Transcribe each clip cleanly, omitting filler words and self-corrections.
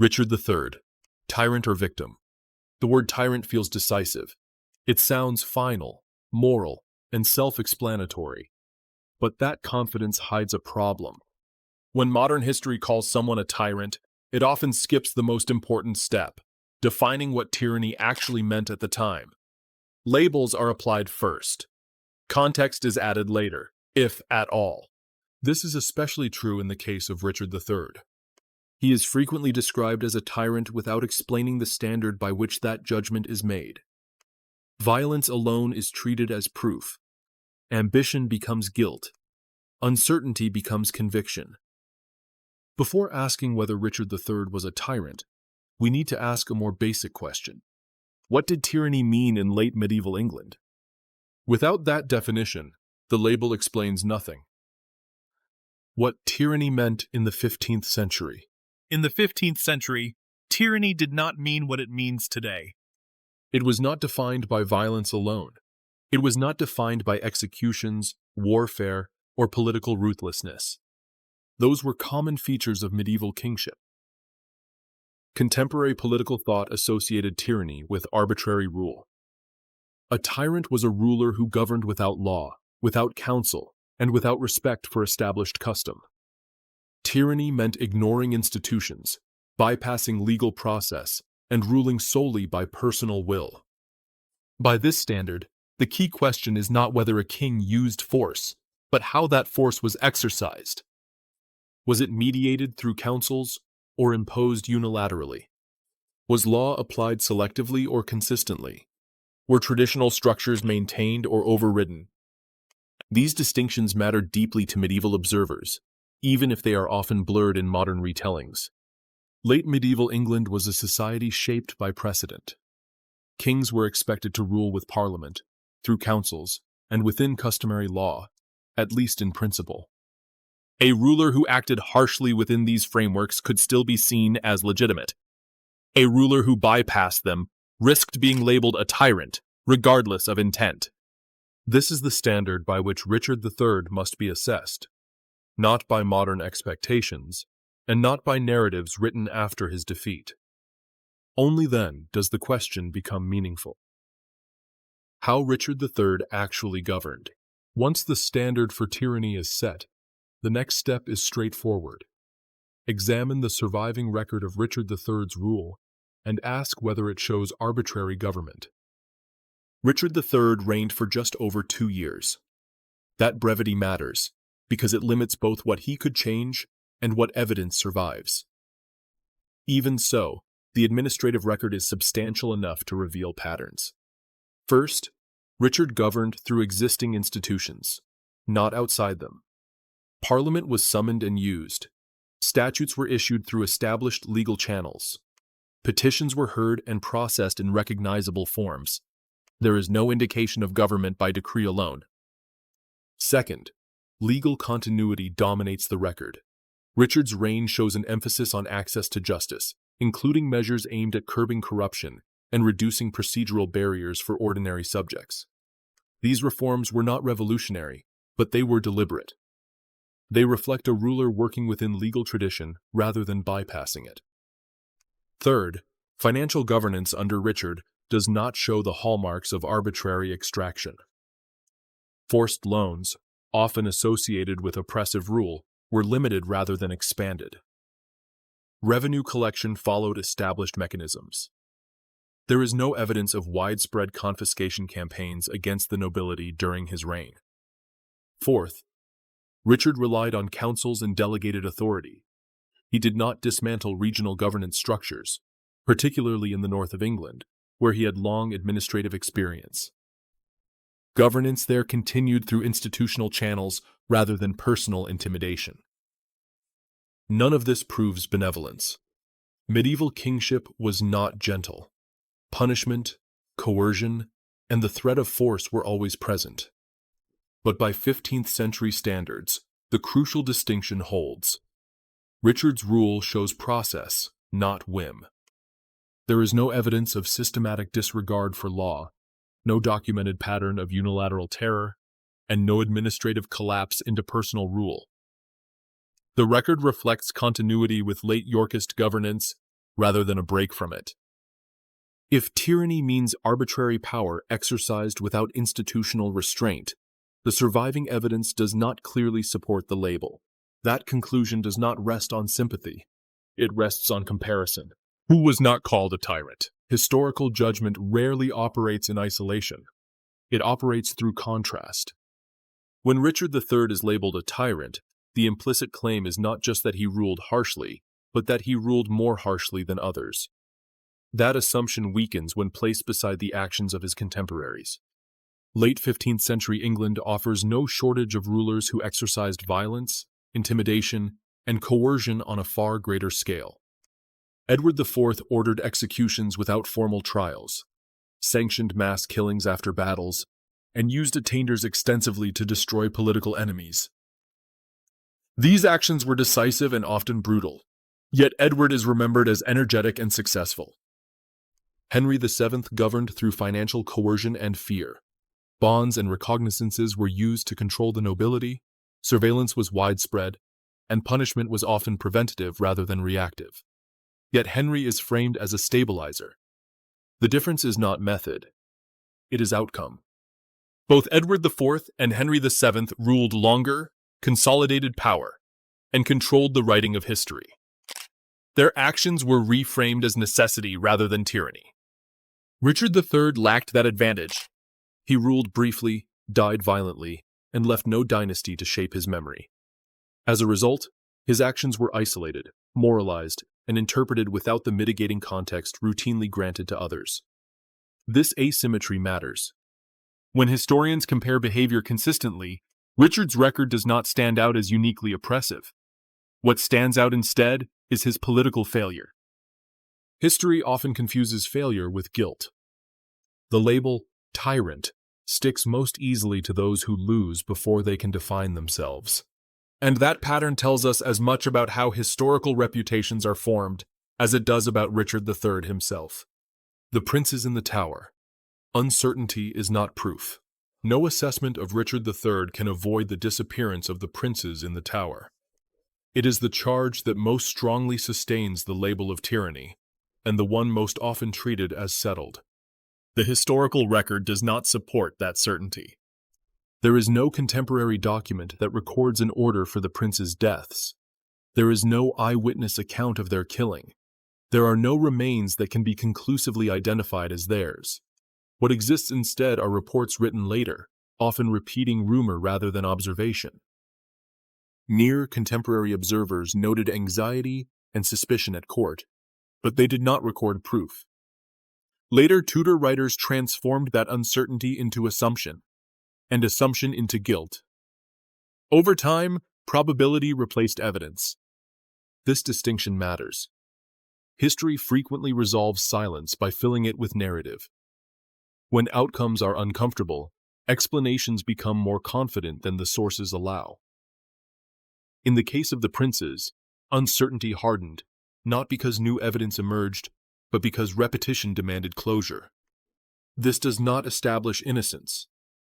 Richard III, tyrant or victim. The word tyrant feels decisive. It sounds final, moral, and self-explanatory. But that confidence hides a problem. When modern history calls someone a tyrant, it often skips the most important step, defining what tyranny actually meant at the time. Labels are applied first. Context is added later, if at all. This is especially true in the case of Richard III. He is frequently described as a tyrant without explaining the standard by which that judgment is made. Violence alone is treated as proof. Ambition becomes guilt. Uncertainty becomes conviction. Before asking whether Richard III was a tyrant, we need to ask a more basic question. What did tyranny mean in late medieval England? Without that definition, the label explains nothing. What tyranny meant in the 15th century. In the 15th century, tyranny did not mean what it means today. It was not defined by violence alone. It was not defined by executions, warfare, or political ruthlessness. Those were common features of medieval kingship. Contemporary political thought associated tyranny with arbitrary rule. A tyrant was a ruler who governed without law, without counsel, and without respect for established custom. Tyranny meant ignoring institutions, bypassing legal process, and ruling solely by personal will. By this standard, the key question is not whether a king used force, but how that force was exercised. Was it mediated through councils or imposed unilaterally? Was law applied selectively or consistently? Were traditional structures maintained or overridden? These distinctions matter deeply to medieval observers, even if they are often blurred in modern retellings. Late medieval England was a society shaped by precedent. Kings were expected to rule with parliament, through councils, and within customary law, at least in principle. A ruler who acted harshly within these frameworks could still be seen as legitimate. A ruler who bypassed them risked being labeled a tyrant, regardless of intent. This is the standard by which Richard III must be assessed, not by modern expectations, and not by narratives written after his defeat. Only then does the question become meaningful. How Richard III actually governed. Once the standard for tyranny is set, the next step is straightforward. Examine the surviving record of Richard III's rule and ask whether it shows arbitrary government. Richard III reigned for just over 2 years. That brevity matters, because it limits both what he could change and what evidence survives. Even so, the administrative record is substantial enough to reveal patterns. First, Richard governed through existing institutions, not outside them. Parliament was summoned and used. Statutes were issued through established legal channels. Petitions were heard and processed in recognizable forms. There is no indication of government by decree alone. Second, legal continuity dominates the record. Richard's reign shows an emphasis on access to justice, including measures aimed at curbing corruption and reducing procedural barriers for ordinary subjects. These reforms were not revolutionary, but they were deliberate. They reflect a ruler working within legal tradition rather than bypassing it. Third, financial governance under Richard does not show the hallmarks of arbitrary extraction. Forced loans, often associated with oppressive rule, were limited rather than expanded. Revenue collection followed established mechanisms. There is no evidence of widespread confiscation campaigns against the nobility during his reign. Fourth, Richard relied on councils and delegated authority. He did not dismantle regional governance structures, particularly in the north of England, where he had long administrative experience. Governance there continued through institutional channels rather than personal intimidation. None of this proves benevolence. Medieval kingship was not gentle. Punishment, coercion, and the threat of force were always present. But by 15th century standards, the crucial distinction holds. Richard's rule shows process, not whim. There is no evidence of systematic disregard for law, no documented pattern of unilateral terror, and no administrative collapse into personal rule. The record reflects continuity with late Yorkist governance rather than a break from it. If tyranny means arbitrary power exercised without institutional restraint, the surviving evidence does not clearly support the label. That conclusion does not rest on sympathy. It rests on comparison. Who was not called a tyrant? Historical judgment rarely operates in isolation. It operates through contrast. When Richard III is labeled a tyrant, the implicit claim is not just that he ruled harshly, but that he ruled more harshly than others. That assumption weakens when placed beside the actions of his contemporaries. Late 15th century England offers no shortage of rulers who exercised violence, intimidation, and coercion on a far greater scale. Edward IV ordered executions without formal trials, sanctioned mass killings after battles, and used attainders extensively to destroy political enemies. These actions were decisive and often brutal, yet Edward is remembered as energetic and successful. Henry VII governed through financial coercion and fear. Bonds and recognizances were used to control the nobility, surveillance was widespread, and punishment was often preventative rather than reactive. Yet Henry is framed as a stabilizer. The difference is not method, it is outcome. Both Edward IV and Henry VII ruled longer, consolidated power, and controlled the writing of history. Their actions were reframed as necessity rather than tyranny. Richard III lacked that advantage. He ruled briefly, died violently, and left no dynasty to shape his memory. As a result, his actions were isolated, moralized, and interpreted without the mitigating context routinely granted to others. This asymmetry matters. When historians compare behavior consistently, Richard's record does not stand out as uniquely oppressive. What stands out instead is his political failure. History often confuses failure with guilt. The label tyrant sticks most easily to those who lose before they can define themselves. And that pattern tells us as much about how historical reputations are formed as it does about Richard III himself. The Princes in the Tower. Uncertainty is not proof. No assessment of Richard III can avoid the disappearance of the princes in the Tower. It is the charge that most strongly sustains the label of tyranny, and the one most often treated as settled. The historical record does not support that certainty. There is no contemporary document that records an order for the princes' deaths. There is no eyewitness account of their killing. There are no remains that can be conclusively identified as theirs. What exists instead are reports written later, often repeating rumor rather than observation. Near contemporary observers noted anxiety and suspicion at court, but they did not record proof. Later Tudor writers transformed that uncertainty into assumption, and assumption into guilt. Over time, probability replaced evidence. This distinction matters. History frequently resolves silence by filling it with narrative. When outcomes are uncomfortable, explanations become more confident than the sources allow. In the case of the princes, uncertainty hardened, not because new evidence emerged, but because repetition demanded closure. This does not establish innocence.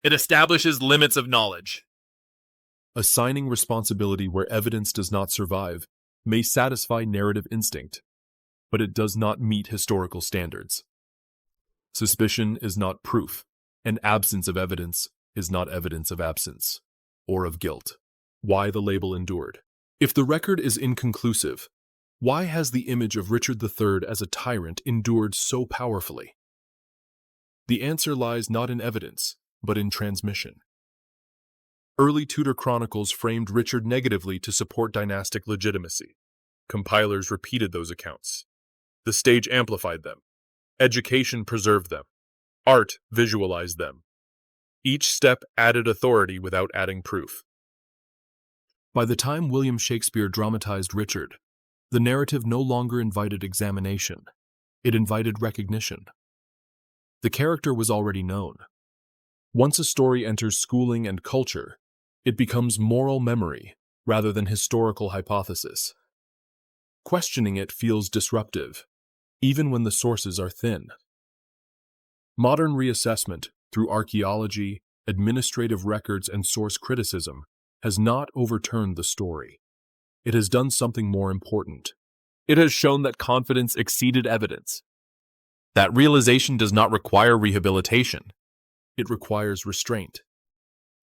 It establishes limits of knowledge. Assigning responsibility where evidence does not survive may satisfy narrative instinct, but it does not meet historical standards. Suspicion is not proof, and absence of evidence is not evidence of absence, or of guilt. Why the label endured? If the record is inconclusive, why has the image of Richard III as a tyrant endured so powerfully? The answer lies not in evidence, but in transmission. Early Tudor chronicles framed Richard negatively to support dynastic legitimacy. Compilers repeated those accounts. The stage amplified them. Education preserved them. Art visualized them. Each step added authority without adding proof. By the time William Shakespeare dramatized Richard, the narrative no longer invited examination. It invited recognition. The character was already known. Once a story enters schooling and culture, it becomes moral memory rather than historical hypothesis. Questioning it feels disruptive, even when the sources are thin. Modern reassessment, through archaeology, administrative records, and source criticism, has not overturned the story. It has done something more important. It has shown that confidence exceeded evidence. That realization does not require rehabilitation. It requires restraint.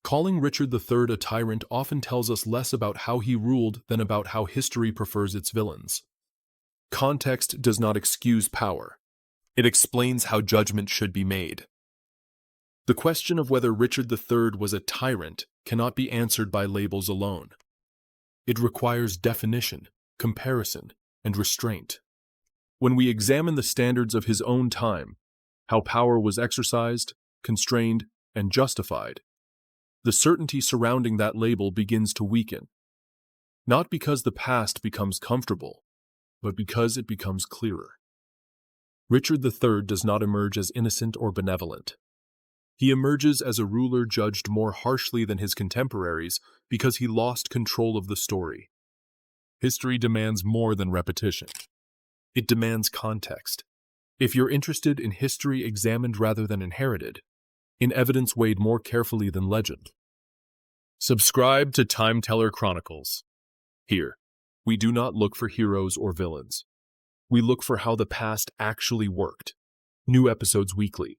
Calling Richard III a tyrant often tells us less about how he ruled than about how history prefers its villains. Context does not excuse power. It explains how judgment should be made. The question of whether Richard III was a tyrant cannot be answered by labels alone. It requires definition, comparison, and restraint. When we examine the standards of his own time, how power was exercised, constrained, and justified, the certainty surrounding that label begins to weaken. Not because the past becomes comfortable, but because it becomes clearer. Richard III does not emerge as innocent or benevolent. He emerges as a ruler judged more harshly than his contemporaries because he lost control of the story. History demands more than repetition. It demands context. If you're interested in history examined rather than inherited, in evidence weighed more carefully than legend, subscribe to Time Teller Chronicles. Here, we do not look for heroes or villains. We look for how the past actually worked. New episodes weekly.